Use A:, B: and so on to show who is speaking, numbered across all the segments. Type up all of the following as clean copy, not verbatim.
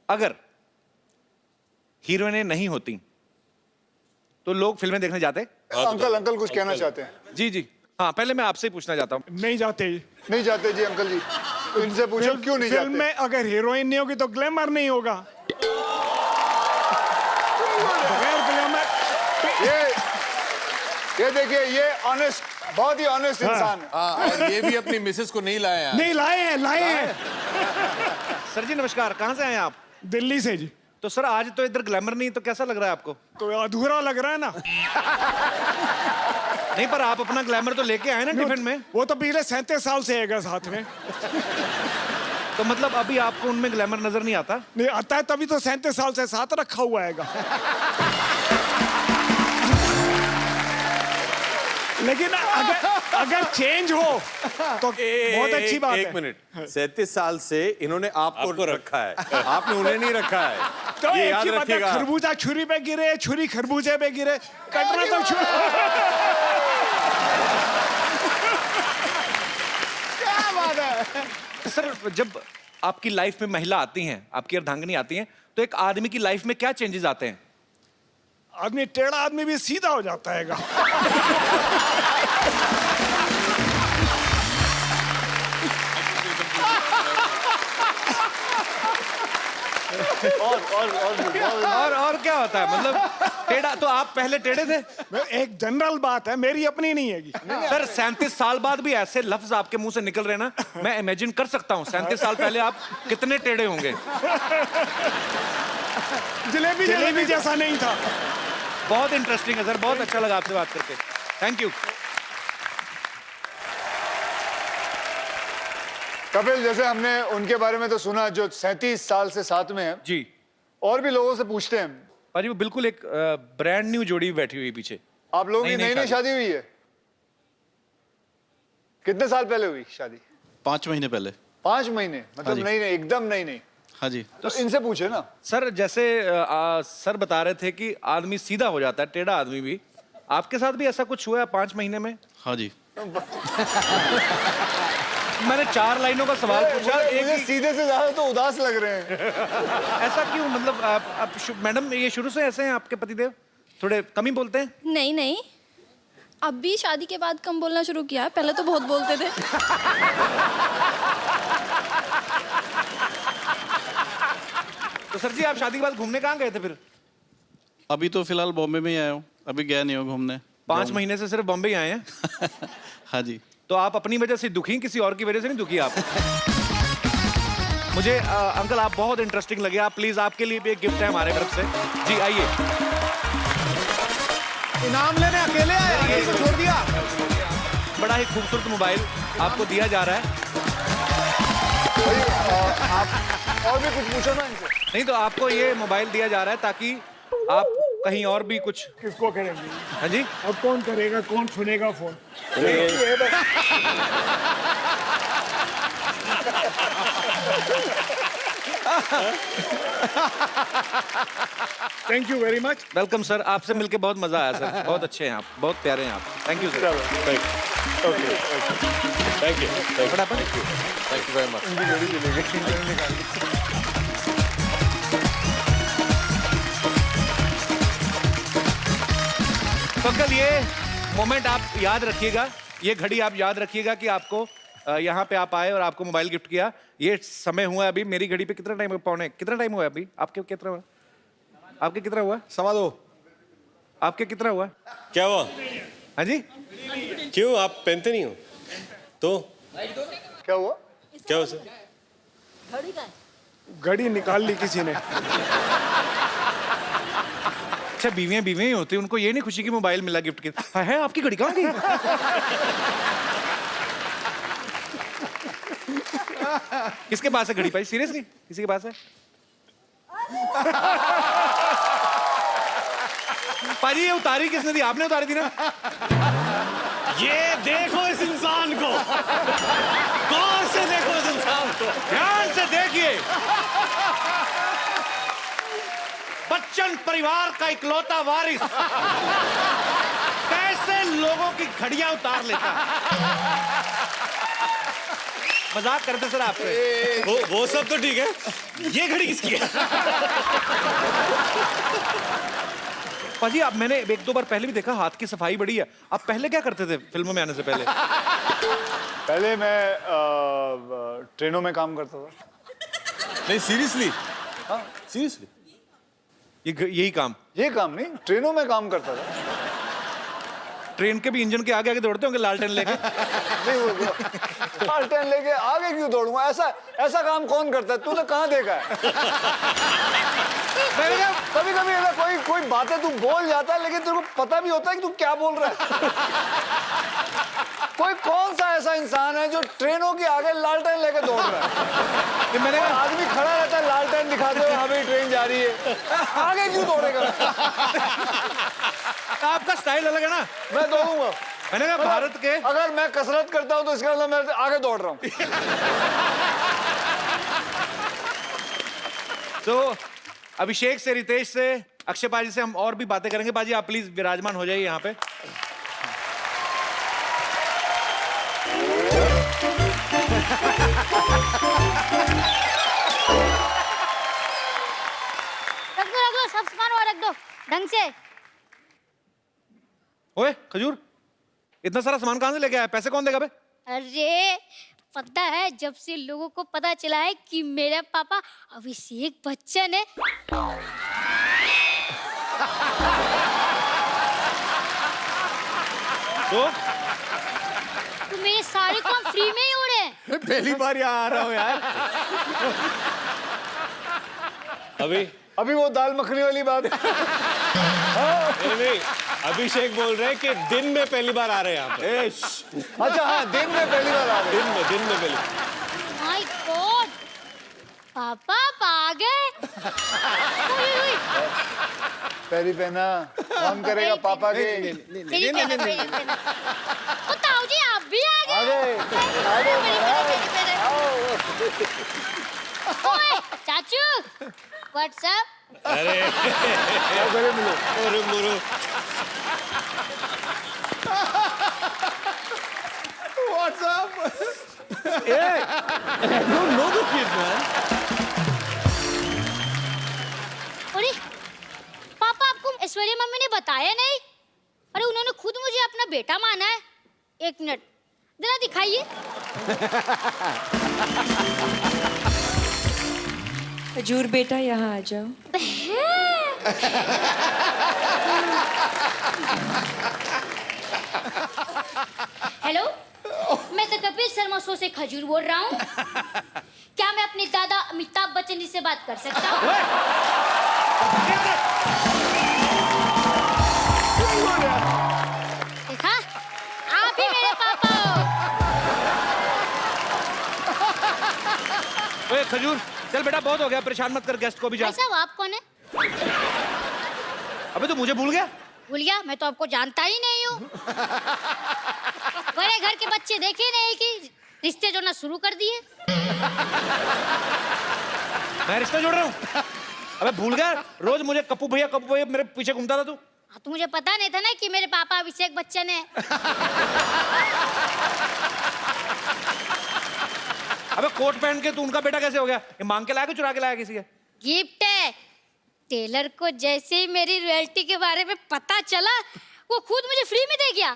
A: अगर हीरोइनें नहीं होती तो लोग फिल्में देखने जाते?
B: अंकल कुछ कहना चाहते हैं?
A: जी जी हाँ, पहले मैं आपसे ही पूछना चाहता हूँ।
C: नहीं जाते जी।
B: नहीं जाते जी अंकल जी, इनसे पूछो क्यों नहीं
C: फिल्म
B: जाते?
C: में अगर हीरोइन नहीं होगी तो ग्लैमर नहीं होगा। बगैर ग्लैमर
B: ये देखिए, ये ऑनेस्ट, बहुत ही ऑनेस्ट इंसान है।
D: और ये भी अपनी मिसेस को नहीं लाया।
C: नहीं लाए हैं।
A: सर जी नमस्कार, कहाँ से आए आप?
C: दिल्ली से जी।
A: तो सर आज तो इधर ग्लैमर नहीं, तो कैसा लग रहा है आपको?
C: तो अधूरा लग रहा है ना।
A: नहीं, पर आप अपना ग्लैमर तो लेके आए ना टिफिन में।
C: वो तो पिछले 37 साल से है साथ में।
A: तो मतलब अभी आपको उनमें ग्लैमर नजर नहीं आता?
C: नहीं आता है, तभी तो 37 साल से साथ रखा हुआ है। लेकिन अगर चेंज हो तो बहुत अच्छी बात है।
D: एक मिनट, 37 साल से इन्होंने आपको रखा है, आपने उन्हें नहीं रखा है।
C: तो
D: ये
C: एक
D: याद
C: ही बात है,
D: रखिएगा।
C: खरबूजा छुरी पे गिरे, छुरी खरबूजे पे गिरे, कटना तो छुरी।
B: क्या बात है?
A: सर जब आपकी लाइफ में महिला आती हैं, आपकी अर्धांगिनी आती हैं, तो एक आदमी की लाइफ में क्या चेंजेस आते हैं?
C: आदमी टेढ़ा आदमी भी सीधा हो जाता है।
A: और क्या होता है? मतलब टेढ़ा तो आप पहले टेढ़े थे?
C: एक जनरल बात है, मेरी अपनी नहीं है।
A: सर 37 साल बाद भी ऐसे लफ्ज आपके मुंह से निकल रहे हैं ना, मैं इमेजिन कर सकता हूँ 37 साल पहले आप कितने टेढ़े होंगे।
C: जलेबी जैसा नहीं था।
A: बहुत इंटरेस्टिंग है सर, बहुत अच्छा लगा आपसे बात करके। Thank you.
B: कपिल, जैसे हमने उनके बारे में तो सुना जो 37 साल से साथ में है
A: जी।
B: और भी लोगों से पूछते हैं।
A: पाजी वो बिल्कुल एक ब्रांड न्यू जोड़ी बैठी हुई पीछे।
B: आप लोगों की
A: नई
B: नई शादी हुई है? कितने साल पहले हुई शादी?
E: 5 महीने पहले।
B: 5 महीने? मतलब
E: जी।
B: नई एकदम नई।
E: हाँ जी।
B: तो इनसे पूछे ना।
A: सर जैसे सर बता रहे थे कि आदमी सीधा हो जाता है, टेढ़ा आदमी भी, आपके साथ भी ऐसा कुछ हुआ है 5 महीने में?
E: हाँ जी।
A: मैंने 4 लाइनों का सवाल पूछा,
B: मुझे सीधे से ज्यादा तो उदास लग रहे हैं।
A: ऐसा क्यों? मतलब आप मैडम ये शुरू से ऐसे हैं आपके पतिदेव? थोड़े कम ही बोलते हैं?
F: नहीं, अब भी शादी के बाद कम बोलना शुरू किया है, पहले तो बहुत बोलते थे।
A: तो सर जी आप शादी के बाद घूमने कहाँ गए थे फिर?
E: अभी तो फिलहाल बॉम्बे में ही आया हूँ, अभी गया नहीं हूँ घूमने।
A: 5 महीने से सिर्फ बॉम्बे ही आए हैं?
E: हाँ जी।
A: तो आप अपनी वजह से दुखी, किसी और की वजह से नहीं दुखी आप? मुझे अंकल आप बहुत इंटरेस्टिंग लगे। आप प्लीज, आपके लिए भी एक गिफ्ट है हमारे तरफ से। जी आइए।
D: इनाम लेने अकेले आए, ये तो छोड़ दिया।
A: बड़ा ही खूबसूरत मोबाइल आपको दिया जा रहा है।
B: आप और भी कुछ पूछो ना इनसे।
A: नहीं तो आपको ये मोबाइल दिया जा रहा है ताकि आप कहीं और भी कुछ।
C: किसको करेंगे?
A: हाँ जी।
C: अब कौन करेगा, कौन सुनेगा phone? Thank you very much.
A: Welcome sir, आपसे मिलके बहुत मजा आया सर। बहुत अच्छे हैं आप, बहुत प्यारे हैं आप। Thank you sir.
D: Thank you very much.
A: तो अंकल ये मोमेंट आप याद रखिएगा, ये घड़ी आप याद रखिएगा कि आपको यहाँ पे आप आए और आपको मोबाइल गिफ्ट किया। ये समय हुआ अभी मेरी घड़ी पे कितना टाइम, कितना टाइम हुआ अभी? आपके कितना हुआ? आपके कितना हुआ?
D: समा दो।
A: आपके कितना हुआ?
G: क्या हुआ?
A: हाँ जी।
G: क्यों आप पहनते नहीं हो तो?
B: क्या हुआ?
G: क्या हुआ सर?
C: घड़ी निकाल ली किसी ने।
A: अच्छा बीवियां ही होती हैं, उनको ये नहीं खुशी की मोबाइल मिला गिफ्ट के। है आपकी घड़ी कहाँ गई? किसके पास है घड़ी भाई? सीरियसली किसी के पास है? पाजी ये उतारी किसने थी? आपने उतारी थी ना?
G: ये देखो इस इंसान को, गौर से देखो इस इंसान को,
A: ध्यान से देखिए। बच्चन परिवार का इकलौता वारिस कैसे लोगों की घड़ियां उतार लेता। मजाक करते सर आपसे।
G: वो सब तो ठीक है, ये घड़ी किसकी है?
A: पाजी अब मैंने एक दो बार पहले भी देखा, हाथ की सफाई बड़ी है। आप पहले क्या करते थे फिल्मों में आने से पहले?
B: पहले मैं ट्रेनों में काम करता था।
G: नहीं सीरियसली, सीरियसली
A: यही काम?
B: ये काम नहीं, ट्रेनों में काम करता था।
A: ट्रेन के भी इंजन के आगे आगे दौड़ते होंगे लालटेन लेके?
B: नहीं वो लालटेन लेके आगे क्यों दौड़ूंगा? ऐसा काम कौन करता है? तूने कहाँ देखा है? कभी कभी ऐसा कोई बातें तू बोल जाता है लेकिन तेरे को पता भी होता है कि तू क्या बोल रहा है। कोई कौन सा ऐसा इंसान है जो ट्रेनों के आगे लालटेन लेके दौड़ रहा है?
A: कि मैंने कहा
B: आदमी खड़ा रहता है लालटेन दिखाते हुए, हाँ भाई ट्रेन जा रही है, आगे क्यों दौड़ेगा?
A: आपका स्टाइल अलग है ना।
B: मैं दौड़ूंगा।
A: मैंने कहा भारत के,
B: अगर मैं कसरत करता हूँ तो इसका मतलब मैं आगे दौड़ रहा हूँ।
A: तो अभिषेक से, रितेश से, अक्षय पाजी से हम और भी बातें करेंगे। पाजी आप प्लीज विराजमान हो जाइए यहाँ पे।
H: रख दो सब सामान वहाँ रख दो ढंग से।
A: ओए खजूर, इतना सारा सामान कहाँ से लेके आया? पैसे कौन देगा बे?
H: अरे पता है, जब से लोगों को पता चला है कि मेरा पापा अभिषेक बच्चन है,
A: तो
H: मेरे सारे काम फ्री में ही हो रहे हैं।
D: पहली बार यहाँ आ रहा हूँ यार।
B: अभी वो दाल मखनी वाली बात।
G: नहीं, अभिषेक बोल रहे हैं कि दिन में पहली बार आ रहे हैं यहाँ पे।
B: अच्छा हाँ, दिन में पहली बार आ रहे हैं।
G: दिन में पहली।
H: माय गॉड, पापा आप आ गए।
B: पैरी पहना, कौन करेगा पापा के?
H: तेरी पहना। ओ ताऊ जी आप भी आ गए। ओए चाचू, व्हाट्सएप।
G: अरे
B: मिलो।
G: मुरु
D: What's up?
H: अरे पापा, आपको ऐश्वर्या मम्मी ने बताया नहीं? अरे उन्होंने खुद मुझे अपना बेटा माना है। एक मिनट जरा दिखाइए।
I: खजूर बेटा यहाँ आ जाओ।
H: हेलो, मैं द कपिल शर्मा शो से खजूर बोल रहा हूँ। क्या मैं अपने दादा अमिताभ बच्चन जी से बात कर सकता हूँ? देखा, आप ही मेरे पापा हो।
A: ओए खजूर, चल बेटा बहुत हो गया, परेशान मत कर गेस्ट को भी। जा।
H: भाई साहब आप कौन है?
A: अबे तो मुझे भूल गया?
H: भूल गया? मैं तो आपको जानता ही नहीं हूँ। बड़े घर के बच्चे देखे नहीं कि रिश्ते जोड़ना शुरू कर दिए।
A: मैं रिश्ता जोड़ रहा हूँ? अबे भूल गया? रोज मुझे कप्पू भैया मेरे पीछे घूमता था तू।
H: हाँ, तो मुझे पता नहीं था ना कि मेरे पापा अभिषेक बच्चन है।
A: अबे कोट पहन के तू उनका बेटा कैसे हो गया? ये मांग के लाया कि चुरा के लाया किसी के?
H: गिफ्ट है। टेलर को जैसे ही मेरी रॉयल्टी के बारे में पता चला, वो खुद मुझे फ्री में दे गया।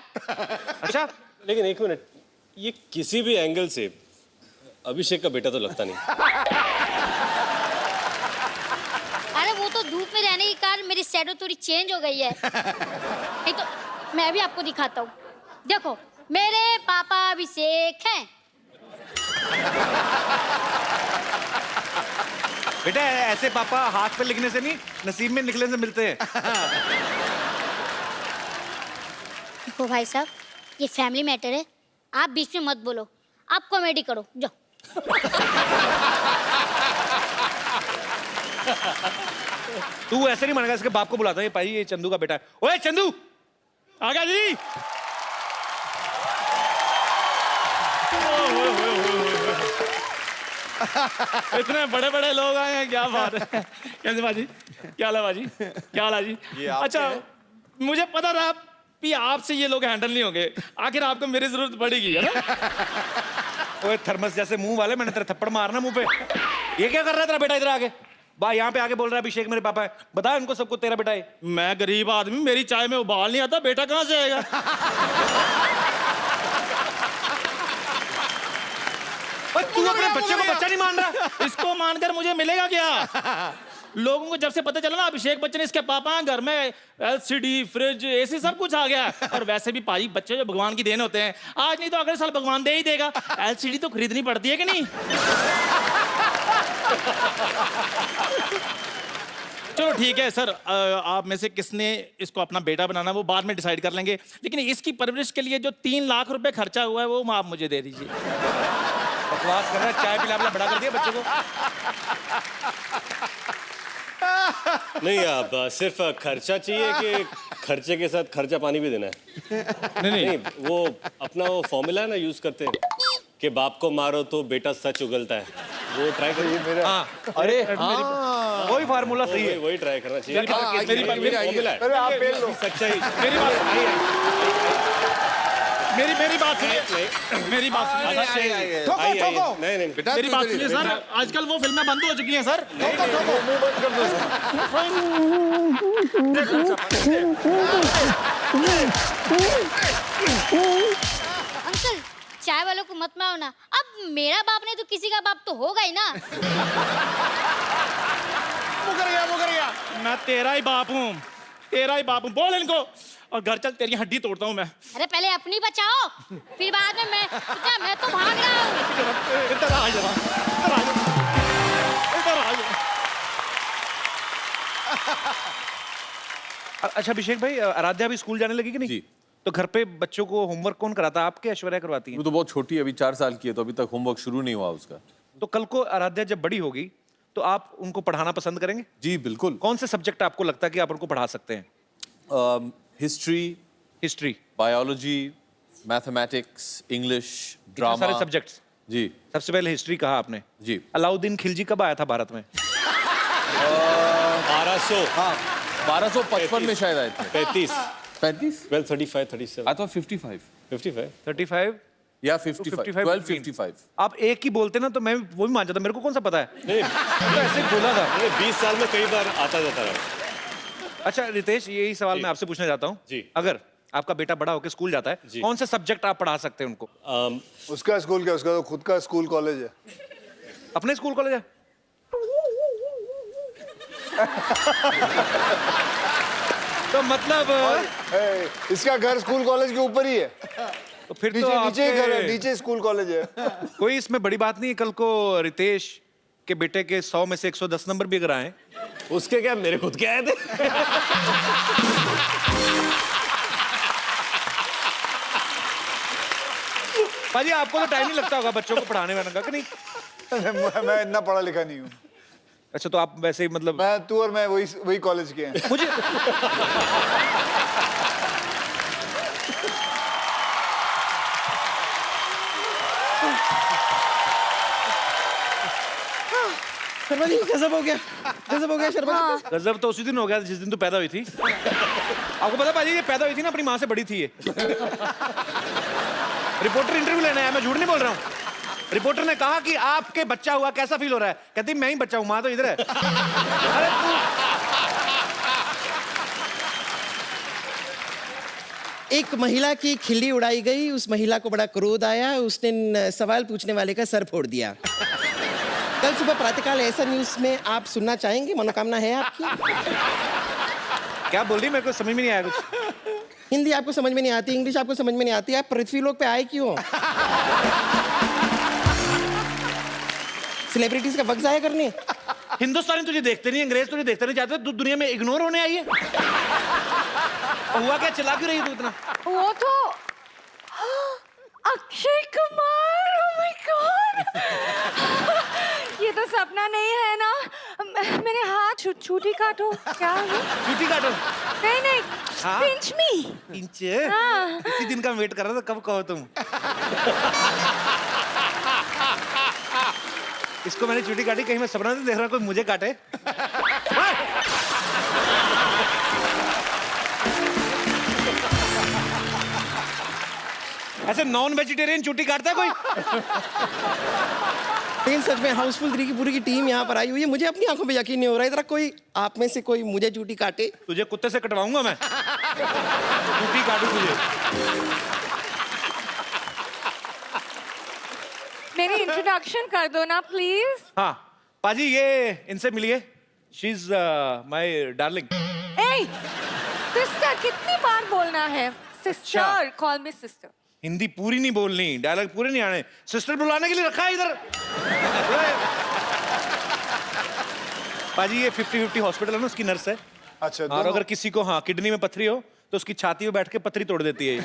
A: अच्छा,
G: लेकिन एक मिनट, ये किसी भी एंगल से अभिषेक का बेटा तो लगता नहीं।
H: अरे वो तो धूप में रहने के कारण मेरी शैडो थोड़ी चेंज हो गई है। नहीं तो मैं भी आपको दिखाता हूँ। देखो, मेरे पापा अभिषेक हैं।
A: बेटा ऐसे पापा हाथ पे लिखने से नहीं, नसीब में निकलने से मिलते हैं।
H: देखो भाई साहब, ये फैमिली मैटर है, आप बीच में मत बोलो। आप कॉमेडी करो, जाओ।
A: तू ऐसे नहीं मानेगा, इसके बाप को बुलाता है। भाई ये चंदू का बेटा है। ओए चंदू, आ गया जी।
C: इतने बड़े बड़े लोग आए हैं, क्या बात है। कैसे बाजी, क्या हाल है बाजी, क्या हाल है जी?
D: ये आपके
C: अच्छा,
D: हैं?
C: मुझे पता था कि आपसे ये लोग हैंडल नहीं होंगे, आखिर आपको मेरी जरूरत पड़ेगी, है ना?
A: ओए थर्मस जैसे मुंह वाले, मैंने तेरे थप्पड़ मारना मुंह पे। ये क्या कर रहा है तेरा बेटा इधर आके? बा यहाँ पे आके बोल रहा है अभिषेक मेरे पापा है। बता इनको सबको तेरा बेटा है।
G: मैं गरीब आदमी, मेरी चाय में उबाल नहीं आता, बेटा कहाँ से आएगा?
A: तू अपने बच्चे को बच्चा नहीं मान रहा?
G: इसको मानकर मुझे मिलेगा क्या? लोगों को जब से पता चला ना अभिषेक बच्चन इसके पापा हैं, घर में एलसीडी, फ्रिज, एसी सब कुछ आ गया है। और वैसे भी पाजी बच्चे जो भगवान की देन होते हैं, आज नहीं तो अगले साल भगवान दे ही देगा। एलसीडी तो खरीदनी पड़ती है कि नहीं? चलो ठीक है सर, आप में से किसने इसको अपना बेटा बनाना वो बाद में डिसाइड कर लेंगे, लेकिन इसकी परवरिश के लिए जो 3 लाख रुपए खर्चा हुआ है वो आप मुझे दे दीजिए।
A: बकवास कर रहा है, चाय पिला बड़ा कर दिया बच्चे को।
J: नहीं, आप सिर्फ खर्चा चाहिए कि खर्चे के साथ खर्चा पानी भी देना है? नहीं, वो अपना वो फॉर्मूला है ना यूज करते हैं कि बाप को मारो तो बेटा सच उगलता है, वो ट्राई करिए। मेरा
A: अरे हाँ, वही फार्मूला सही है।
J: वही ट्राई करना चाहिए।
G: मेरी
J: फॉर्मूला है,
B: अरे आप पेल लो।
J: सच्चाई।
G: मेरी बात मेरी बात सुनिए, मेरी बात सुनिए।
C: ठोको
J: नहीं,
G: मेरी बात सुनिए सर, आजकल वो फिल्में बंद हो चुकी हैं सर।
B: मुंह बंद कर दो
H: अंकल चाय वालों को मत मारो ना। अब मेरा बाप नहीं तो किसी का बाप तो होगा ही ना।
C: वो कर गया।
G: मैं तेरा ही बाप हूँ, तेरा ही बाप हूँ। बोल इनको और घर चल, तेरी हड्डी तोड़ता हूँ मैं।
H: अरे पहले अपनी बचाओ, फिर बाद में मैं तो भाग रहा हूँ।
G: इधर आ जा, इधर आ जा।
A: अच्छा अभिषेक भाई, आराध्या अभी स्कूल जाने लगी कि नहीं?
D: जी।
A: तो घर पे बच्चों को होमवर्क कौन कराता है? आपके ऐश्वर्या करवाती है?
D: वो तो बहुत छोटी है, अभी 4 साल की है, तो अभी तक होमवर्क शुरू नहीं हुआ उसका।
A: तो कल को आराध्या जब बड़ी होगी तो आप उनको पढ़ाना पसंद करेंगे?
D: जी बिल्कुल।
A: कौन से सब्जेक्ट आपको लगता है कि आप उनको पढ़ा सकते हैं?
D: History,
A: history,
D: biology, mathematics, English, drama.
A: सारे सब्जेक्ट्स।
D: जी
A: सबसे पहले हिस्ट्री कहा आपने।
D: जी।
A: अलाउद्दीन खिलजी कब आया था भारत में?
J: 1200,
D: हाँ 1255 में शायद आए थे।
J: 35,
D: 35
J: 1235, 37,
D: आई थॉट 55
J: 55।
A: 35
D: या 55 1255।
A: आप एक ही बोलते ना तो मैं वो भी मान जाता, मेरे को कौन सा पता है?
J: नहीं,
A: तो ऐसे ही बोला था।
J: 20 साल में कई बार आता जाता रहा।
A: अच्छा रितेश, यही सवाल मैं आपसे पूछना चाहता हूँ।
J: जी।
A: अगर आपका बेटा बड़ा होकर स्कूल जाता है,
J: जी।
A: कौन से सब्जेक्ट आप पढ़ा सकते हैं उनको?
B: उसका स्कूल क्या, उसका तो खुद का स्कूल कॉलेज है।
A: अपने स्कूल कॉलेज है? तो मतलब
B: इसका घर स्कूल कॉलेज के ऊपर ही है।
A: तो फिर तो
B: नीचे ही घर है,
A: आपके-
B: नीचे स्कूल कॉलेज है।
A: कोई इसमें बड़ी बात नहीं है। कल को रितेश के बेटे के 100 में से 110 नंबर भी अगर आए,
J: उसके क्या, मेरे खुद के आए थे।
A: पाजी आपको तो टाइम नहीं लगता होगा बच्चों को पढ़ाने वाने का कि नहीं?
B: मैं इतना पढ़ा लिखा नहीं हूँ।
A: अच्छा तो आप वैसे ही मतलब
B: तू और मैं वही कॉलेज के हैं।
A: मुझे
C: शर्मा जी गजब हो गया शर्मा जी।
A: गजब तो उसी दिन हो गया जिस दिन तू पैदा हुई थी। आपको पता पाजी ये पैदा हुई थी ना अपनी माँ से बड़ी थी ये। रिपोर्टर इंटरव्यू लेने आया, मैं झूठ नहीं बोल रहा हूँ। रिपोर्टर ने कहा कि आपके बच्चा हुआ कैसा फील हो रहा है? कहती मैं ही बच्चा हूँ, माँ तो इधर है। अरे
K: एक महिला की खिल्ली उड़ाई गई, उस महिला को बड़ा क्रोध आया, उसने सवाल पूछने वाले का सर फोड़ दिया। कल सुबह प्रातःकाल ऐसा न्यूज में आप सुनना चाहेंगे? मनोकामना है आपकी?
A: क्या बोल रही, मेरे को समझ में नहीं आया कुछ।
K: हिंदी आपको समझ में नहीं आती, इंग्लिश आपको समझ में नहीं आती, आप पृथ्वी लोक पे आए क्यों? सेलिब्रिटीज का वक्त जाया करने?
A: हिंदुस्तानी तुझे देखते नहीं, अंग्रेज तुझे देखते नहीं चाहते, तू दुनिया में इग्नोर होने आई है। हुआ क्या, चला क्यों रही तू इतना?
I: वो तो Akshay Kumar, oh my God! ये तो सपना नहीं है ना? मेरे हाथ छूटी काटो। क्या है?
A: छुट्टी काटो।
I: नहीं
A: हाँ?
I: पिंच मी।
A: इंच?
I: हाँ।
A: इसी दिन का वेट कर रहा था, कब कहो तुम। इसको मैंने छुट्टी काटी, कहीं मैं सपना नहीं देख रहा कोई मुझे काटे। ऐसे नॉन वेजिटेरियन चूटी काटता है कोई?
K: लेकिन सच में हाउसफुल 3 की पूरी की टीम यहाँ पर आई हुई है, मुझे अपनी आंखों पे यकीन नहीं हो रहा है। इधर कोई आप में से कोई मुझे चूटी काटे।
A: तुझे कुत्ते से कटवाऊंगा मैं, चूटी काटू तुझे।
I: मेरी इंट्रोडक्शन कर दो ना प्लीज।
A: हाँ पाजी, ये इनसे मिलिए, she is my darling.
I: A sister, कितनी बार बोलना है? सिस्टर, कॉल मी सिस्टर।
A: हिंदी पूरी नहीं बोलनी, डायलॉग पूरे नहीं आने, सिस्टर बुलाने के लिए रखा है इधर। पाजी ये 50-50 हॉस्पिटल है ना, उसकी नर्स है।
B: अच्छा,
A: और अगर किसी को हाँ किडनी में पथरी हो तो उसकी छाती में बैठ के पथरी तोड़ देती है ये।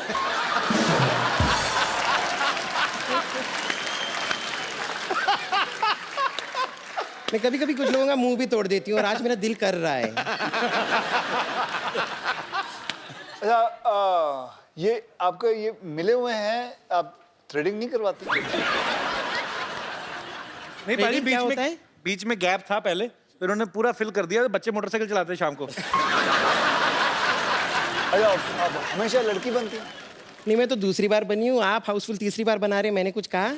K: मैं कभी कभी कुछ लोगों का मुंह भी तोड़ देती हूँ और आज मेरा दिल कर रहा है।
B: अच्छा, ये आपका ये मिले हुए हैं, आप थ्रेडिंग नहीं करवाते?
A: नहीं पाजी,
K: क्या होता है?
A: बीच में गैप था पहले, फिर उन्होंने पूरा फिल कर दिया। बच्चे मोटरसाइकिल चलाते हैं शाम को।
B: अच्छा, आप हमेशा लड़की बनती हैं?
K: नहीं, मैं तो दूसरी बार बनी हूँ, आप हाउसफुल तीसरी बार बना रहे हैं, मैंने कुछ कहा?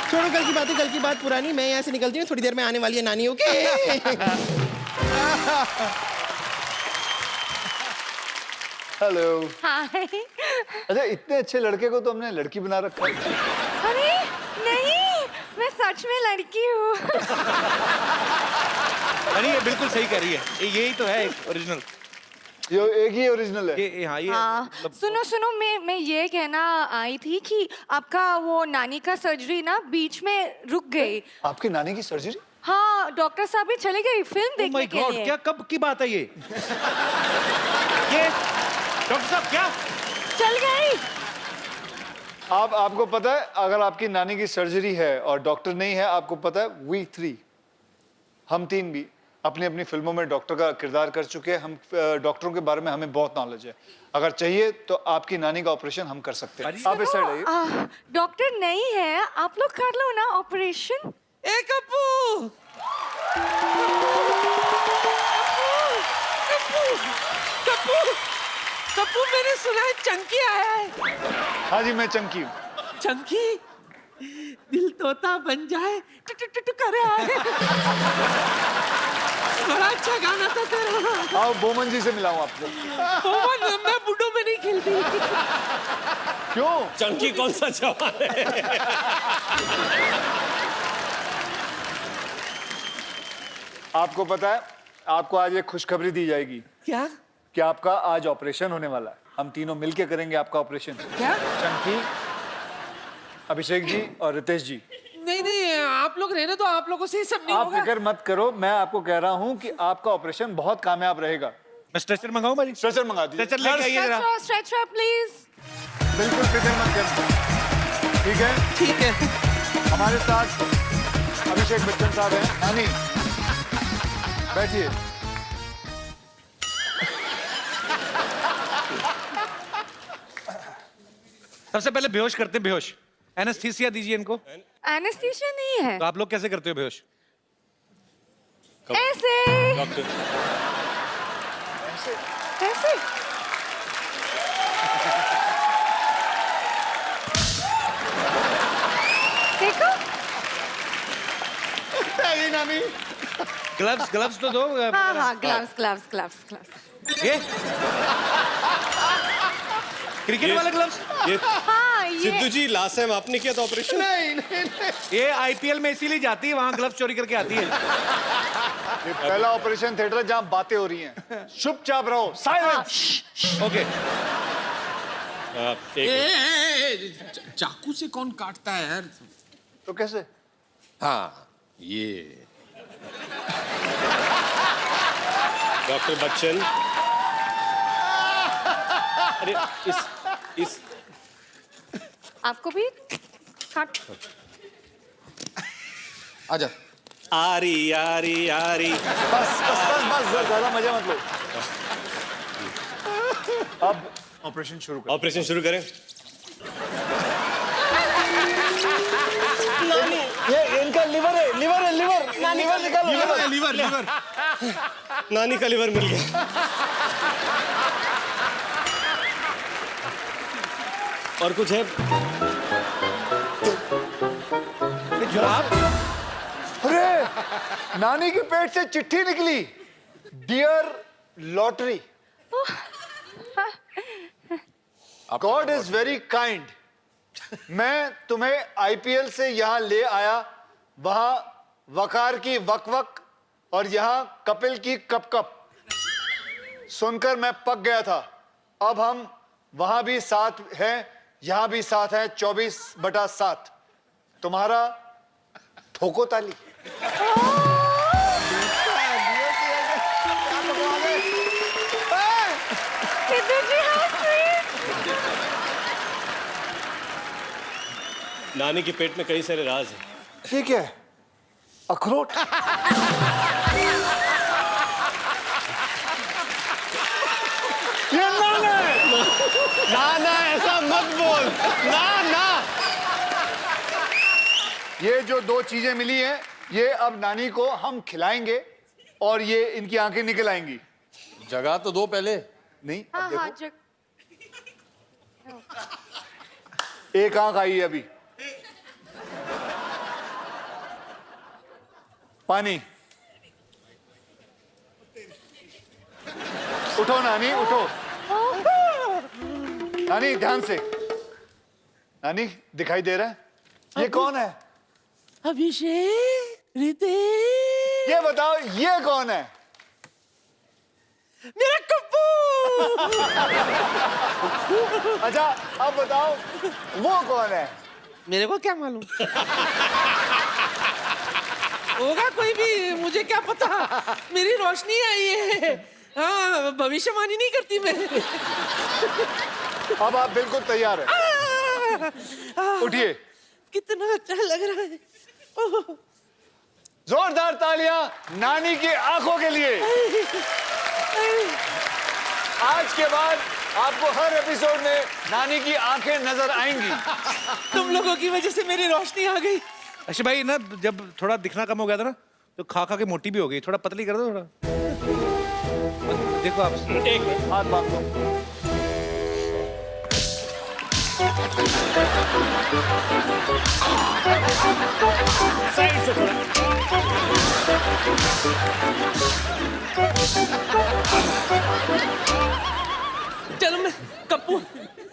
K: छोड़ो कल की बात है, कल की बात पुरानी। मैं यहाँ से निकलती हूँ, थोड़ी देर में आने वाली है नानी। Okay
B: hello.
I: हाय।
B: अच्छा, इतने अच्छे लड़के को तो हमने लड़की बना रखा है।
I: अरे नहीं, मैं सच में लड़की हूँ।
A: अरे ये बिल्कुल सही कह रही है, यही तो है ओरिजिनल।
B: ये एक ही ओरिजिनल है।
A: ये हाँ, ये
I: हाँ,
A: मतलब-
I: सुनो सुनो, मैं ये कहना आई थी कि आपका वो नानी का सर्जरी ना बीच में रुक गई।
B: आपकी नानी की सर्जरी?
I: हाँ, डॉक्टर साहब भी चले गए फिल्म
A: Oh
I: देखने
A: my
I: के
A: God,
I: लिए।
A: क्या कब की बात है ये? डॉक्टर साहब क्या?
I: चल गई।
B: आपको पता है, अगर आपकी नानी की सर्जरी है और डॉक्टर नहीं है, आपको पता है वी 3 हम 3 भी अपनी अपनी फिल्मों में डॉक्टर का किरदार कर चुके हैं। हम डॉक्टरों के बारे में हमें बहुत नॉलेज है। अगर चाहिए तो आपकी नानी का ऑपरेशन हम कर सकते हैं। आप इस साइड आइए।
I: डॉक्टर नहीं है, आप लोग कर लो ना ऑपरेशन।
K: एक अप्पू,
L: कप्पू, मैंने सुना है चंकी आया है।
B: हाँ जी, मैं चंकी हूँ।
L: चंकी, दिल तोता बन जाए टू करे आए। बड़ा अच्छा गाना था तेरा।
B: आओ बोमन जी से मिलाऊं आपको।
L: बोमन, मैं बुड्ढों में नहीं खेलती।
B: क्यों?
J: चंकी कौन सा जवान है?
B: आपको पता है, आपको आज एक खुशखबरी दी जाएगी।
L: क्या?
B: कि आपका आज ऑपरेशन होने वाला है। हम तीनों मिलके करेंगे आपका ऑपरेशन।
L: क्या?
B: चंकी, अभिषेक जी और रितेश जी।
L: नहीं नहीं, आप लोग रहने तो, आप लोगों से ही सब नहीं
B: आप
L: होगा।
B: फिक्र मत करो, मैं आपको कह रहा हूँ कि आपका ऑपरेशन बहुत कामयाब रहेगा।
A: मैं स्ट्रेचर मंगाऊं भाई?
B: स्ट्रेचर मंगा दीजिए।
A: स्ट्रेचर लेके आइए जरा।
I: Stretcher please.
B: बिल्कुल फिक्र मत करो, ठीक है?
L: ठीक है।
B: हमारे साथ अभिषेक बच्चन साहब हैं। नानी, बैठिए।
A: सबसे पहले बेहोश करते हैं, बेहोश। एनेस्थीसिया दीजिए इनको।
I: एनेस्थीसिया नहीं है।
A: तो आप लोग कैसे करते हो बेहोश?
I: ऐसे
J: डॉक्टर,
I: ऐसे। देखो,
B: नानी,
A: ग्लव्स ग्लव्स तो दो।
I: हाँ हाँ, ग्लव्स ग्लव्स ग्लव्स ग्लव्स।
A: ये क्रिकेट वाले ग्लव्स?
J: ये
I: हाँ, ये
J: सिद्धू जी लास्ट टाइम आपने किया था ऑपरेशन?
A: ये आईपीएल में इसीलिए जाती है, वहां ग्लव्स चोरी करके आती है।
B: ये पहला ऑपरेशन थिएटर है जहाँ बातें हो रही हैं। चुपचाप रहो, साइलेंस।
A: ओके,
L: चाकू से कौन काटता है यार?
B: तो कैसे?
D: हाँ, ये
J: डॉक्टर बच्चन, अरे इस
I: आपको भी काट।
D: आजा।
J: आरी आरी आरी।
B: बस बस बस बस, ज्यादा मजा मत लो। अब ऑपरेशन शुरू करो।
J: ऑपरेशन शुरू करें।
B: ये इनका लिवर है, लिवर है, लिवर। नानी का निकालो,
D: लीवर लीवर
J: नानी का लिवर मिल गया। और कुछ है?
A: जुराब?
B: अरे नानी के पेट से चिट्ठी निकली। Dear lottery, God is very kind. मैं तुम्हें आईपीएल से यहाँ ले आया, वहां वकार की वक वक और यहाँ कपिल की कप कप सुनकर मैं पक गया था। अब हम वहां भी साथ हैं, यहाँ भी साथ हैं। 24/7 तुम्हारा ठोको ताली।
J: नानी के पेट में कई सारे राज हैं।
B: ये क्या है? अखरोट? ये नाना है।
J: ना ऐसा मत बोल। ना
B: ये जो दो चीजें मिली हैं, ये अब नानी को हम खिलाएंगे और ये इनकी आंखें निकल आएंगी।
D: जगह तो दो पहले।
B: नहीं,
I: हाँ
B: अब
I: हाँ
B: देखो। एक आंख आई है अभी। पानी। उठो नानी, उठो। नानी ध्यान से। नानी दिखाई दे रहा है? ये कौन है?
L: अभिषेक, रितेश,
B: ये बताओ, ये कौन है?
L: मेरा कप्पू।
B: अच्छा अब बताओ, वो कौन है?
L: मेरे को क्या मालूम? होगा कोई भी, मुझे क्या पता। मेरी रोशनी आई है। हाँ, भविष्यवाणी नहीं करती मैं।
B: अब आप बिल्कुल तैयार हैं? उठिए।
L: कितना अच्छा लग रहा है। ओह,
B: जोरदार तालियां नानी की आंखों के लिए। आज के बाद आपको हर एपिसोड में नानी की आंखें नजर आएंगी।
L: तुम लोगों की वजह से मेरी रोशनी आ गई।
A: अक्षय भाई ना, जब थोड़ा दिखना कम हो गया था ना, तो खा खा के मोटी भी हो गई। थोड़ा पतली कर दो थोड़ा। देखो आप,
J: एक मिनट,
B: हाथ बांध दो।
J: साइड से थोड़ा।
L: चलो मैं कप्पू,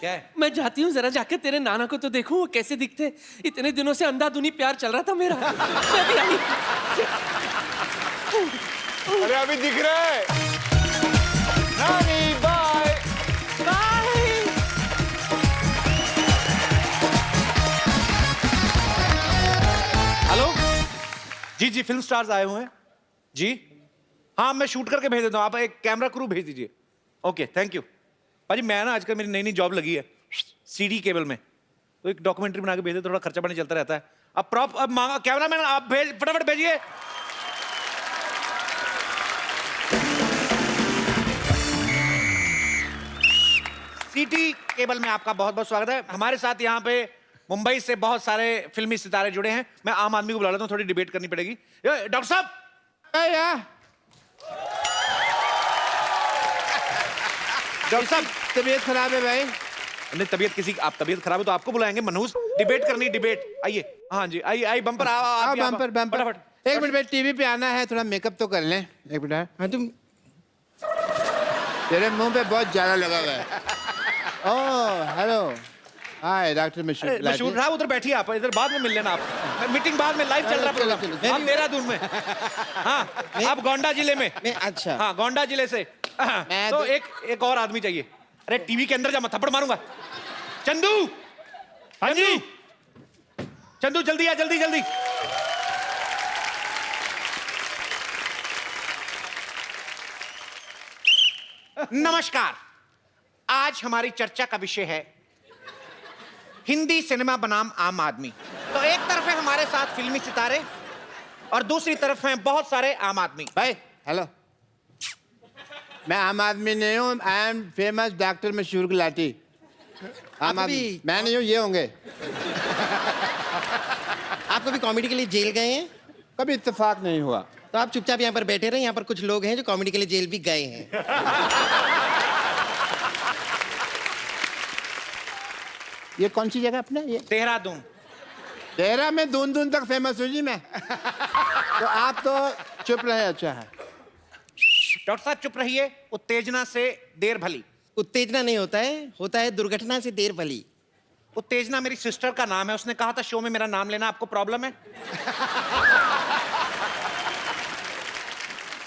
A: क्या है?
L: मैं जाती हूँ, जरा जाकर तेरे नाना को तो देखूं वो कैसे दिखते। इतने दिनों से अंधाधुनी प्यार चल रहा था मेरा। मैं भी आई।
B: अरे अभी दिख रहा है। नानी बाय।
L: बाय।
A: हेलो जी, जी फिल्म स्टार्स आए हुए हैं जी। हाँ मैं शूट करके भेज देता हूँ, आप एक कैमरा क्रू भेज दीजिए। Okay thank you. भाजी मैं ना आजकल मेरी नई नई जॉब लगी है सीडी केबल में, तो एक डॉक्यूमेंट्री बना के भेज दे, थोड़ा खर्चा पानी चलता रहता है। अब प्रॉप अब मांगा कैमरामैन, आप भेज फटाफट भेजिए। सीटी केबल में आपका बहुत बहुत स्वागत है। हमारे साथ यहाँ पे मुंबई से बहुत सारे फिल्मी सितारे जुड़े हैं। मैं आम आदमी को बुला लेता हूँ, थोड़ी डिबेट करनी पड़ेगी। डॉक्टर साहब, डॉक्टर साहब
L: तबीयत खराब है भाई।
A: नहीं तबीयत किसी, आप तबीयत खराब है तो आपको बुलाएंगे। मनहूस डिबेट करनी, डिबेट। आइए, हाँ जी, आइए आइए, बम्पर आओ,
L: बम्पर बम्पर।
A: फटाफट।
L: एक मिनट भाई, टीवी पे आना है, थोड़ा मेकअप तो कर लें। एक मिनट। हाँ तुम, तेरे मुंह पे बहुत ज्यादा लगा हुआ है। ओह हेलो, हाय डॉक्टर मशहूर।
A: मशहूर साहब उधर बैठिए, आप इधर बाद में मिल लेना। आप मीटिंग बाद में, लाइव चल रहा प्रोग्राम। हम देहरादून में, हाँ आप गोंडा जिले में।
K: अच्छा
A: हाँ गोंडा जिले से। तो एक और आदमी चाहिए। अरे टीवी के अंदर जा, मैं थप्पड़ मारूंगा। चंदू, हाँ जी चंदू, जल्दी आ, जल्दी जल्दी। नमस्कार, आज हमारी चर्चा का विषय है हिंदी सिनेमा बनाम आम आदमी। तो एक तरफ है हमारे साथ फिल्मी सितारे और दूसरी तरफ हैं बहुत सारे आम आदमी।
L: भाई हेलो, मैं आम आदमी नहीं हूँ, आई एम फेमस डॉक्टर मशहूर गुलाटी। आम आदमी मैं नहीं हूँ, ये होंगे।
K: आप आप कभी कॉमेडी के लिए जेल गए हैं?
C: कभी इत्तेफाक नहीं हुआ।
K: तो आप चुपचाप यहाँ पर बैठे रहे, यहाँ पर कुछ लोग हैं जो कॉमेडी के लिए जेल भी गए हैं।
C: ये कौन सी जगह अपने ये?
A: देहरादून।
C: तेरा में दून दून तक फेमस हूँ जी मैं। तो आप तो चुप रहे, अच्छा है।
A: डॉक्टर साहब चुप रहिए, उत्तेजना से देर भली।
K: उत्तेजना नहीं होता है, होता है दुर्घटना से देर भली।
A: उत्तेजना मेरी सिस्टर का नाम है, उसने कहा था शो में मेरा नाम लेना, आपको प्रॉब्लम है?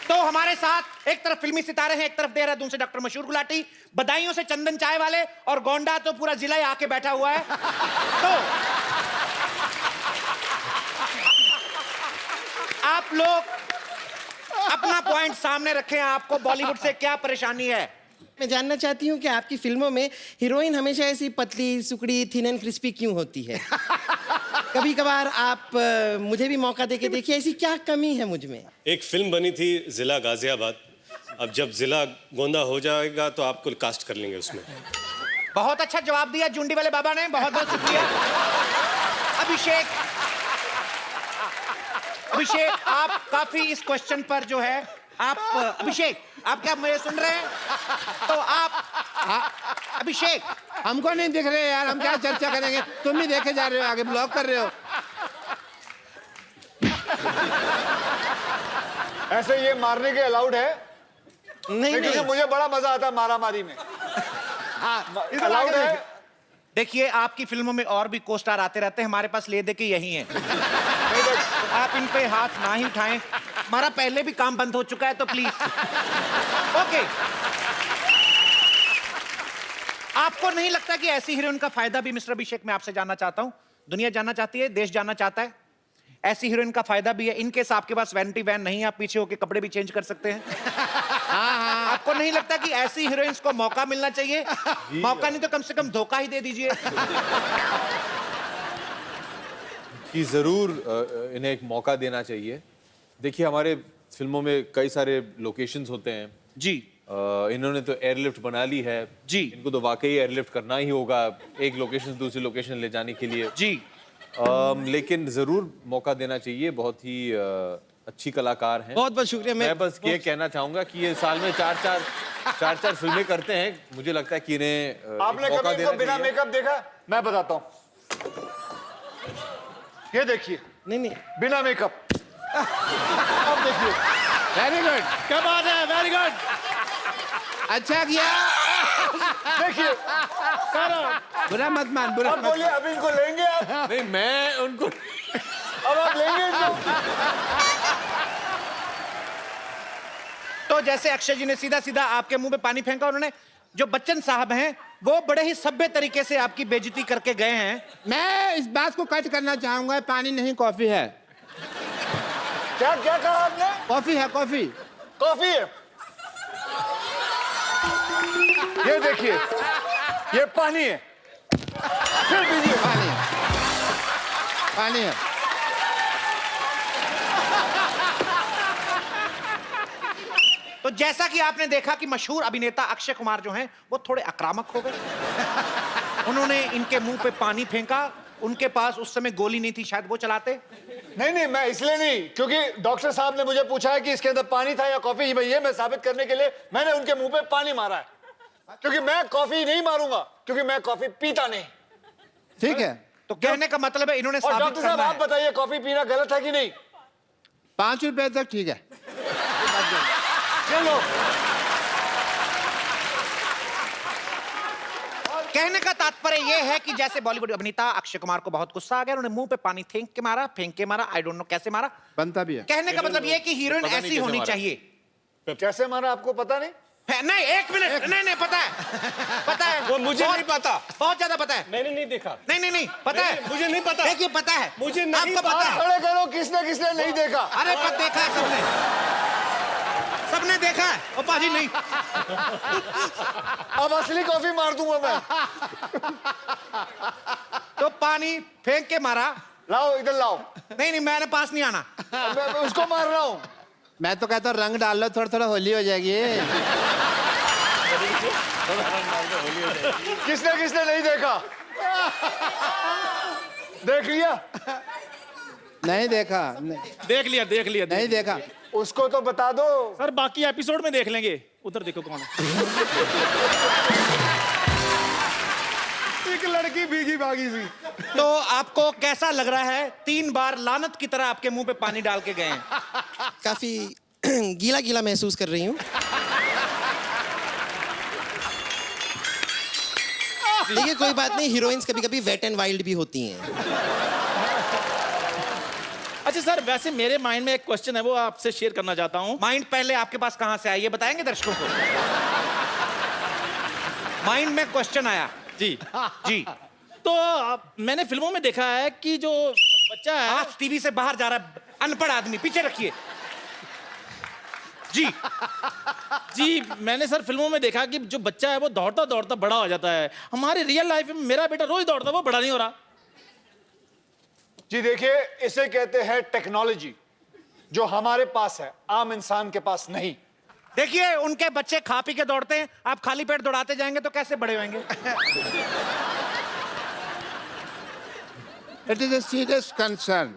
A: तो हमारे साथ एक तरफ फिल्मी सितारे हैं, एक तरफ देहरादून से डॉक्टर मशहूर गुलाटी, बदायूं से चंदन चाय वाले, और गोंडा तो पूरा जिला ही आके बैठा हुआ है। तो आप लोग अपना पॉइंट सामने रखें, आपको बॉलीवुड से क्या परेशानी है?
K: मैं जानना चाहती हूँ कि आपकी फिल्मों में हीरोइन हमेशा ऐसी पतली सुकड़ी थिन एंड क्रिस्पी क्यों होती है? कभी कभार आप मुझे भी मौका देके देखिए, ऐसी क्या कमी है मुझ में?
J: एक फिल्म बनी थी जिला गाजियाबाद, अब जब जिला गोंदा हो जाएगा तो आपको कास्ट कर लेंगे उसमें।
A: बहुत अच्छा जवाब दिया जुंडी वाले बाबा ने, बहुत बहुत शुक्रिया। अभिषेक आप काफी इस क्वेश्चन पर जो है आप अभिषेक आप क्या मुझे सुन रहे हैं? तो आप अभिषेक
C: हमको नहीं दिख रहे यार, हम क्या चर्चा करेंगे? तुम ही देखे जा रहे हो, आगे ब्लॉक कर रहे हो।
B: ऐसे ये मारने के अलाउड है?
K: नहीं
B: क्योंकि
K: नहीं,
B: मुझे बड़ा मजा आता है मारामारी में। अलाउड है?
A: देखिए आपकी फिल्मों में और भी को स्टार आते रहते हैं, हमारे पास ले दे के यही है। आप इन पे हाथ ना ही उठाएं, हमारा पहले भी काम बंद हो चुका है, तो प्लीज। ओके, आपको नहीं लगता कि ऐसी हीरोइन का फायदा भी, मिस्टर अभिषेक मैं आपसे जानना चाहता हूं, दुनिया जानना चाहती है, देश जानना चाहता है, ऐसी हीरोइन का फायदा भी है? इनके साथ आपके पास वैनिटी वैन नहीं है, आप पीछे होके कपड़े भी चेंज कर सकते हैं। आपको नहीं लगता कि ऐसी हीरोइंस को मौका मिलना चाहिए? मौका नहीं तो कम से कम धोखा ही दे दीजिए।
D: कि जरूर इन्हें एक मौका देना चाहिए। देखिए हमारे फिल्मों में कई सारे लोकेशंस होते हैं
A: जी।
D: इन्होंने तो एयरलिफ्ट बना ली है
A: जी,
D: इनको तो वाकई एयरलिफ्ट करना ही होगा एक लोकेशन से दूसरी लोकेशन ले जाने के लिए
A: जी।
D: लेकिन जरूर मौका देना चाहिए, बहुत ही अच्छी कलाकार हैं।
K: बहुत बहुत शुक्रिया।
D: मैं बस ये कहना चाहूंगा कि ये साल में चार फिल्में करते हैं, मुझे लगता है कि इन्हें
B: आपने
D: मौका
B: कभी इनको
D: देना
B: बिना
D: चाहिए।
B: मेकअप देखा? मैं बताता हूँ, ये देखिए।
K: नहीं नहीं,
B: बिना मेकअप। अब देखिए।
C: वेरी गुड,
G: क्या बात है, वेरी गुड।
C: अच्छा किया।
B: देखिए
C: बुरा मत मान, बुरा
B: अब
C: मत
B: बोलिए, अब इनको लेंगे आप?
D: नहीं मैं उनको
B: अब आप लेंगे इनको?
A: तो जैसे अक्षय जी ने सीधा सीधा आपके मुंह पे पानी फेंका, उन्होंने जो बच्चन साहब हैं वो बड़े ही सभ्य तरीके से आपकी बेइज्जती करके गए हैं।
C: मैं इस बात को कट करना चाहूंगा, पानी नहीं कॉफी है।
B: क्या क्या कहा आपने?
C: कॉफी है, कॉफी।
B: कॉफी है। ये देखिए, ये पानी है। फिर पीजिए।
C: पानी है, पानी है।
A: तो जैसा कि आपने देखा कि मशहूर अभिनेता अक्षय कुमार जो हैं वो थोड़े आक्रामक हो गए। उन्होंने इनके मुंह पे पानी फेंका, उनके पास उस समय गोली नहीं थी, शायद वो चलाते।
B: नहीं, मैं इसलिए नहीं, क्योंकि डॉक्टर साहब ने मुझे पूछा है कि इसके अंदर पानी था या कॉफी। ये मैं साबित करने के लिए मैंने उनके मुंह पे पानी मारा है, क्योंकि मैं कॉफी नहीं मारूंगा, क्योंकि मैं कॉफी पीता नहीं।
C: ठीक है,
A: तो कहने का मतलब है इन्होंने
B: और
A: साबित
B: डॉक्टर साहब
A: करना
B: आप
A: है।
B: बताइए, कॉफी पीना गलत है कि नहीं?
C: 5 रुपए तक ठीक है।
B: चलो,
A: कहने का तात्पर्य यह है कि जैसे बॉलीवुड अभिनेता अक्षय कुमार को बहुत गुस्सा आ गया, उन्होंने मुंह पे पानी फेंक के मारा, आई डोंट नो कैसे मारा।
C: बनता भी है।
A: कहने का मतलब यह है कि हीरोइन
D: पता नहीं
A: ऐसी
D: कैसे
A: होनी
D: मारा।
A: चाहिए।
B: कैसे मारा आपको पता नहीं?
A: नहीं, एक मिनट, नहीं पता है
J: वो मुझे
A: बहुत-
J: नहीं पता।
A: बहुत ज्यादा पता है।
J: मैंने नहीं देखा।
A: नहीं पता है,
J: मुझे नहीं पता।
A: देखिए पता है,
J: मुझे नहीं
A: आपको पता है।
B: खड़े करो, किसने किसने नहीं देखा?
A: अरे पर देखा है सबने देखा है। ओ पाजी नहीं,
B: अब असली कॉफी मार दूंगा मैं।
A: तो पानी फेंक के मारा।
B: लाओ इधर लाओ।
A: नहीं मैंने पास नहीं आना।
B: मैं उसको मार रहा हूँ।
C: मैं तो कहता हूँ रंग डाल लो, थोड़ा थोड़ा होली हो जाएगी।
B: किसने नहीं देखा? देख लिया?
M: नहीं देखा
G: देख लिया
M: नहीं देखा।
B: उसको तो बता दो
G: सर, बाकी एपिसोड में देख लेंगे। उधर देखो कौन है।
B: एक लड़की भीगी भागी सी।
A: तो आपको कैसा लग रहा है? 3 बार लानत की तरह आपके मुंह पे पानी डाल के गए हैं।
K: काफी गीला गीला महसूस कर रही हूँ। देखिए कोई बात नहीं, हीरोइंस कभी कभी वेट एंड वाइल्ड भी होती हैं।
G: अच्छा सर, वैसे मेरे माइंड में एक क्वेश्चन है, वो आपसे शेयर करना चाहता हूँ।
A: माइंड पहले आपके पास कहां से आया ये बताएंगे दर्शकों को? माइंड में क्वेश्चन आया
G: जी
A: जी।
G: तो मैंने फिल्मों में देखा है कि जो बच्चा है,
A: आज टीवी से बाहर जा रहा है अनपढ़ आदमी, पीछे रखिए जी।
G: जी मैंने सर फिल्मों में देखा कि जो बच्चा है वो दौड़ता दौड़ता बड़ा हो जाता है। हमारी रियल लाइफ में मेरा बेटा रोज दौड़ता, वो बड़ा नहीं हो रहा।
B: जी देखिए, इसे कहते हैं टेक्नोलॉजी, जो हमारे पास है, आम इंसान के पास नहीं।
A: देखिए उनके बच्चे खा पी के दौड़ते हैं, आप खाली पेट दौड़ाते जाएंगे तो कैसे बड़े होंगे?
M: It is a serious concern.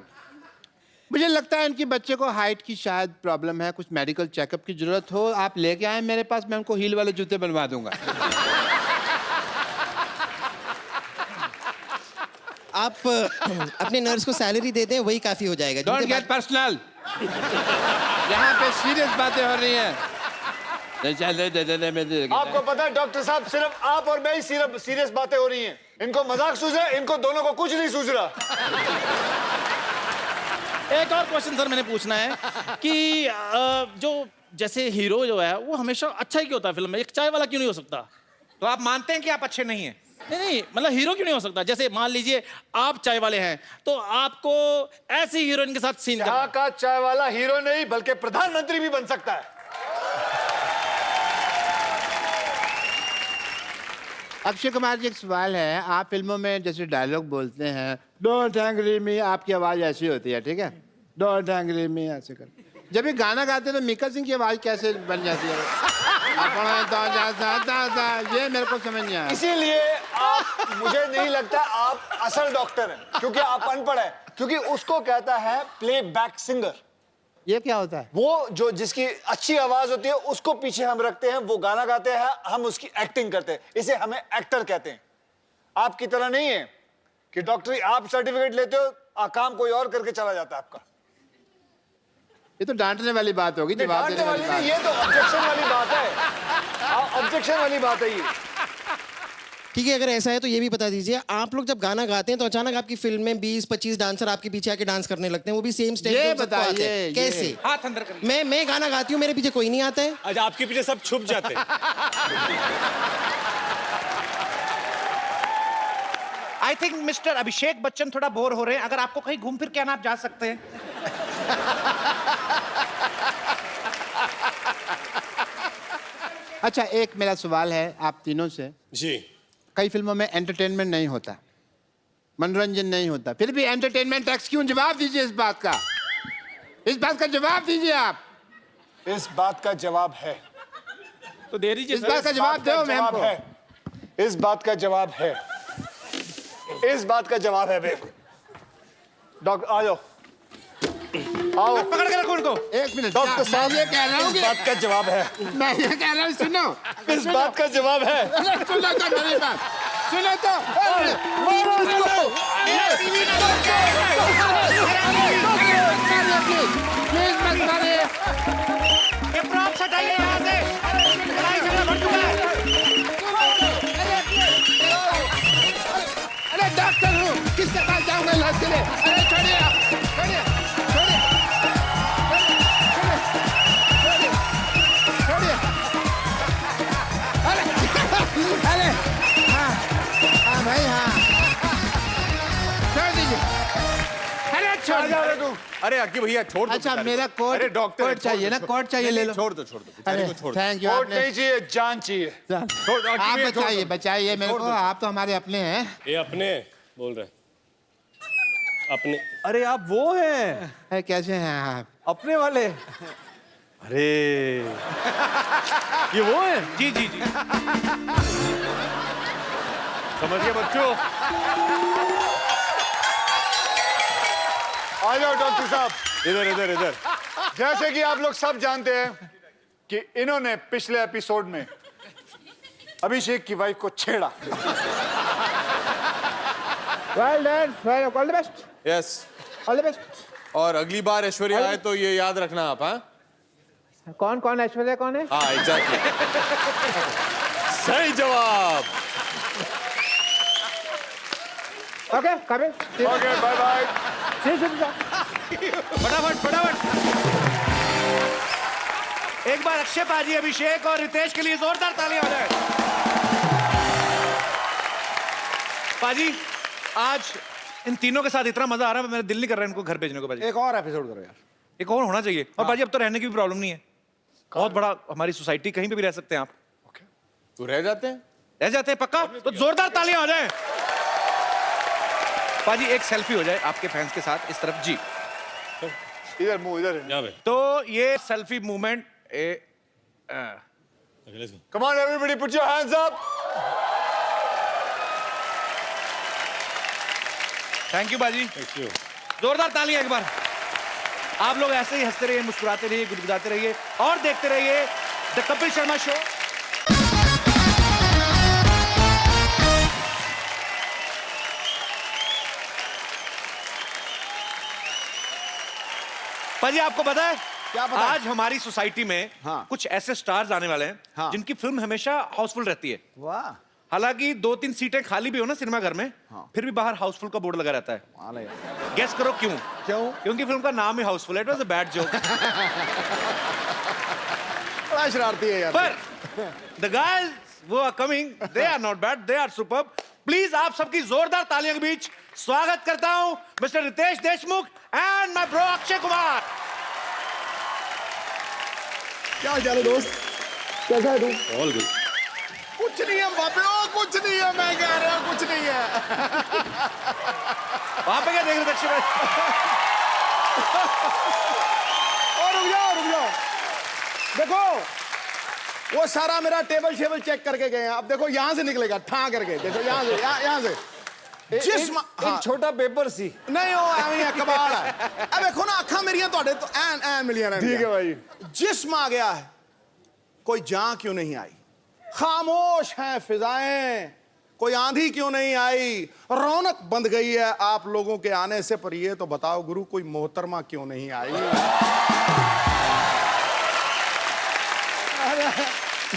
M: मुझे लगता है इनकी बच्चे को हाइट की शायद प्रॉब्लम है, कुछ मेडिकल चेकअप की जरूरत हो। आप लेके आए मेरे पास, मैं उनको हील वाले जूते बनवा दूंगा।
K: आप अपने नर्स को सैलरी दे दें, वही काफी हो जाएगा।
M: Don't get personal. यहाँ पे सीरियस बातें हो रही हैं।
B: आपको पता है डॉक्टर साहब, सिर्फ आप और मैं ही सीरियस बातें हो रही हैं। इनको मजाक सूझ रहा है, इनको दोनों को कुछ नहीं सूझ रहा।
G: एक और क्वेश्चन सर मैंने पूछना है कि जो जैसे हीरो जो है वो हमेशा अच्छा ही क्यों होता है फिल्म में? एक चाय वाला क्यों नहीं हो सकता?
A: तो आप मानते हैं कि आप अच्छे नहीं हैं?
G: नहीं, मतलब हीरो क्यों नहीं हो सकता? जैसे मान लीजिए आप चाय वाले हैं, तो आपको ऐसी हीरोइन के साथ सीन
B: यहाँ का चाय वाला हीरो नहीं बल्कि प्रधानमंत्री भी बन सकता है।
M: अक्षय कुमार जी, एक सवाल है। आप फिल्मों में जैसे डायलॉग बोलते हैं, डोंट एंग्री मी, आपकी आवाज ऐसी होती है, ठीक है? डोंट एंग्री मी ऐसे कर। जब ये गाना गाते तो मिक्का सिंह की आवाज कैसे बन जाती है? ये मेरे को समझ नहीं आया।
B: इसीलिए आप, मुझे नहीं लगता आप असल डॉक्टर हैं, क्योंकि आप अनपढ़ हैं। क्योंकि उसको कहता है प्लेबैक सिंगर।
M: ये क्या होता है?
B: वो जो जिसकी अच्छी आवाज होती है उसको पीछे हम रखते हैं, वो गाना गाते हैं, हम उसकी एक्टिंग करते हैं, इसे हमें एक्टर कहते हैं। आपकी तरह नहीं है कि डॉक्टरी आप सर्टिफिकेट लेते हो, काम कोई और करके चला जाता है आपका।
M: ये तो डांटने वाली बात होगी।
B: डांटने वाली नहीं, ये तो ऑब्जेक्शन वाली बात है। ऑब्जेक्शन वाली बात है ये।
K: ठीक है, अगर ऐसा है तो ये भी बता दीजिए, आप लोग जब गाना गाते हैं तो अचानक आपकी फिल्म में 20-25 डांसर आपके पीछे आके डांस करने लगते हैं, वो भी सेम स्टेज पे बताइए कैसे?
A: हाथ अंदर करिए।
K: मैं गाना गाती हूँ, मेरे पीछे कोई नहीं आता है।
J: आज आपके पीछे सब छुप जाते हैं।
A: I think mister Abhishek Bachchan थोड़ा बोर हो रहे हैं। अगर आपको कहीं घूम फिर के आना, आप जा सकते हैं।
M: अच्छा, एक मेरा सवाल है आप तीनों से।
J: जी।
M: कई फिल्मों में एंटरटेनमेंट नहीं होता, मनोरंजन नहीं होता, फिर भी एंटरटेनमेंट टैक्स क्यों? जवाब दीजिए इस बात का। इस बात का जवाब दीजिए आप।
B: इस बात का जवाब है
G: तो दे दीजिए।
M: इस बात का जवाब दो मैम को।
B: इस बात का जवाब है। इस बात का जवाब है। डॉक्टर आ जाओ, आओ,
A: पकड़ के रखो उनको।
M: एक मिनट।
B: डॉक्टर साहब,
M: ये कह रहा हूँ,
B: इस बात का जवाब है।
M: मैं ये कह रहा हूँ, सुनो।
B: इस बात का जवाब है।
M: सुनो तो मेरी बात, सुनो तो।
B: मारो उसको।
M: प्लीज मत मारिए।
A: ये प्रॉप्स हटाइए यहाँ से। लड़ाई झगड़ा बढ़ चुका है।
M: अरे डॉक्टर हूँ, किसके पास जाऊंगा इलाज के लिए? अरे छोड़िए आप, छोड़िए, छोड़िए, छोड़िए। अरे अरे हाँ हाँ भाई हाँ, छोड़ दीजिए। अरे छोड़ दो तू।
D: अरे अक्की भैया छोड़ दो।
M: अच्छा, मेरा कोट,
D: अरे डॉक्टर
M: कोट चाहिए ना, कोट चाहिए, ले लो।
D: छोड़ दो बेचारे को छोड़ दो।
M: Thank you.
B: कोट नहीं चाहिए, जान चाहिए।
M: आप बचाइए, बचाइए मेरे को, आप तो हमारे अपने हैं।
J: ये अपने बोल रहे हैं। अपने।
D: अरे आप वो हैं?
M: अरे कैसे हैं आप?
D: अपने वाले? अरे ये वो हैं?
A: जी जी जी।
D: समझ गए बच्चों?
B: आ जाओ डॉक्टर साहब, इधर इधर इधर। जैसे कि आप लोग सब जानते हैं कि इन्होंने पिछले एपिसोड में अभिषेक की वाइफ को छेड़ा।
M: Well done, well, all the best,
D: yes,
M: all the best.
D: और अगली बार ऐश्वर्या आए तो ये याद रखना आप, हाँ?
M: कौन कौन ऐश्वर्या कौन है?
D: हाँ, एग्जैक्टली। सही जवाब।
M: Okay, coming.
B: Okay, bye bye.
A: फटाफट फटाफट। एक बार अक्षय पाजी, अभिषेक और रितेश के लिए जोरदार तालियां हो जाए। पाजी, आज इन तीनों के साथ इतना मजा आ रहा है, मेरा दिल नहीं कर रहा है इनको घर भेजने को। पाजी
M: एक और एपिसोड करो यार।
A: एक और होना चाहिए। और पाजी अब तो रहने की भी प्रॉब्लम नहीं है, बहुत बड़ा हमारी सोसाइटी, कहीं पे भी रह सकते हैं आप।
D: तो रह जाते हैं?
A: रह जाते हैं पक्का? तो जोरदार तालियां हो जाए। पाजी एक सेल्फी हो जाए आपके फैंस के साथ, इस तरफ जी।
B: इधर मुंह इधर है।
A: तो ये selfie movement
B: come on everybody, put your hands up.
A: Thank you बाजी, जोरदार तालियां एक बार। आप लोग ऐसे ही हंसते रहिए, मुस्कुराते रहिए, गुदगुदाते रहिए और देखते रहिए द कपिल शर्मा शो। पाजी आपको पता है
M: क्या पता?
A: आज हमारी सोसाइटी में कुछ ऐसे स्टार्स आने वाले हैं जिनकी फिल्म हमेशा हाउसफुल रहती है।
M: वाह,
A: हालांकि 2-3 सीटें खाली भी हो ना सिनेमा घर में, फिर भी बाहर हाउसफुल का बोर्ड लगा रहता है। गेस करो क्यों? क्योंकि फिल्म का नाम ही हाउसफुल है। It was a bad joke.
M: बड़ा शरारती है यार।
A: पर द गाइस वो are coming, they are not bad, they are superb. Please आप सबकी जोरदार तालियों के बीच स्वागत करता हूं mister Ritesh Deshmukh and my bro Akshay Kumar.
M: क्या हाल है दोस्त, कैसा है तू?
J: All good.
M: कुछ नहीं है बापे, ओ कुछ नहीं है, मैं कह रहा हूँ कुछ नहीं है।
A: वहां पे क्या देख रहे थे अक्षय भाई?
M: और रुक जाओ, देखो वो सारा मेरा टेबल शेबल चेक करके गए हैं। अब देखो यहाँ से निकलेगा ठा करके, देखो यहाँ से, यहाँ से
B: एक छोटा पेपर सी
M: नहीं हो एवें कबाड़ है। अब देखो ना अखा मेरिया तोड़े तो एन एन मिलियन।
B: ठीक है भाई।
M: जिस्म आ गया है, कोई जान क्यों नहीं आई? खामोश हैं फिजाएं, कोई आंधी क्यों नहीं आई? रौनक बंद गई है आप लोगों के आने से, पर ये तो बताओ गुरु कोई मोहतरमा क्यों नहीं आई?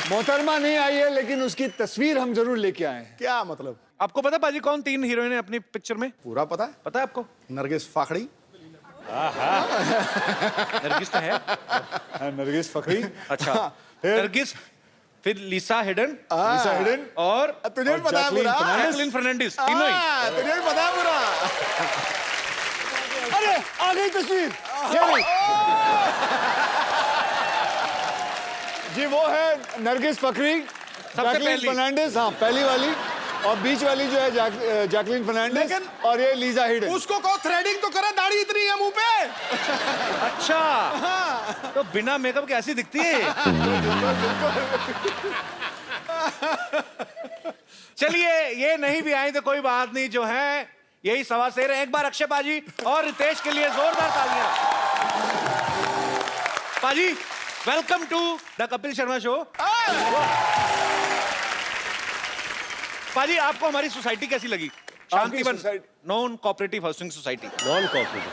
B: मोहतरमा नहीं आई है, लेकिन उसकी तस्वीर हम जरूर लेके आए हैं।
M: क्या मतलब?
A: आपको पता पाजी कौन 3 हीरोइन है अपनी पिक्चर में?
M: पूरा पता है?
A: पता है आपको?
M: नरगिस फाखड़ी,
A: नरगिस तो है।
B: नरगिस फखरी।
A: अच्छा, नरगिस, फिर लिसा हिडन और
M: तुझे भी पता है पूरा?
A: जैकलिन फर्नांडिस, तीनों ही।
M: तुझे भी पता है पूरा?
B: अरे आ गई तस्वीर। जी वो है नरगिस फखरी, जैकलिन फर्नांडिस, हाँ पहली वाली, और बीच वाली जो है जैकलिन फर्नांडिस,
M: लेकिन
B: और ये लीजा हिडन।
M: उसको कहो थ्रेडिंग तो करे, दाढ़ी इतनी है मुंह पे।
A: अच्छा, तो बिना मेकअप के ऐसी दिखती है। चलिए, ये नहीं भी आई तो कोई बात नहीं, जो है यही सवा शेर है। एक बार अक्षय पाजी और रितेश के लिए जोरदार तालियां। पाजी, welcome to the Kapil Sharma show. पाजी, आपको हमारी सोसाइटी कैसी लगी? Shantivan non cooperative housing society.
J: Non cooperative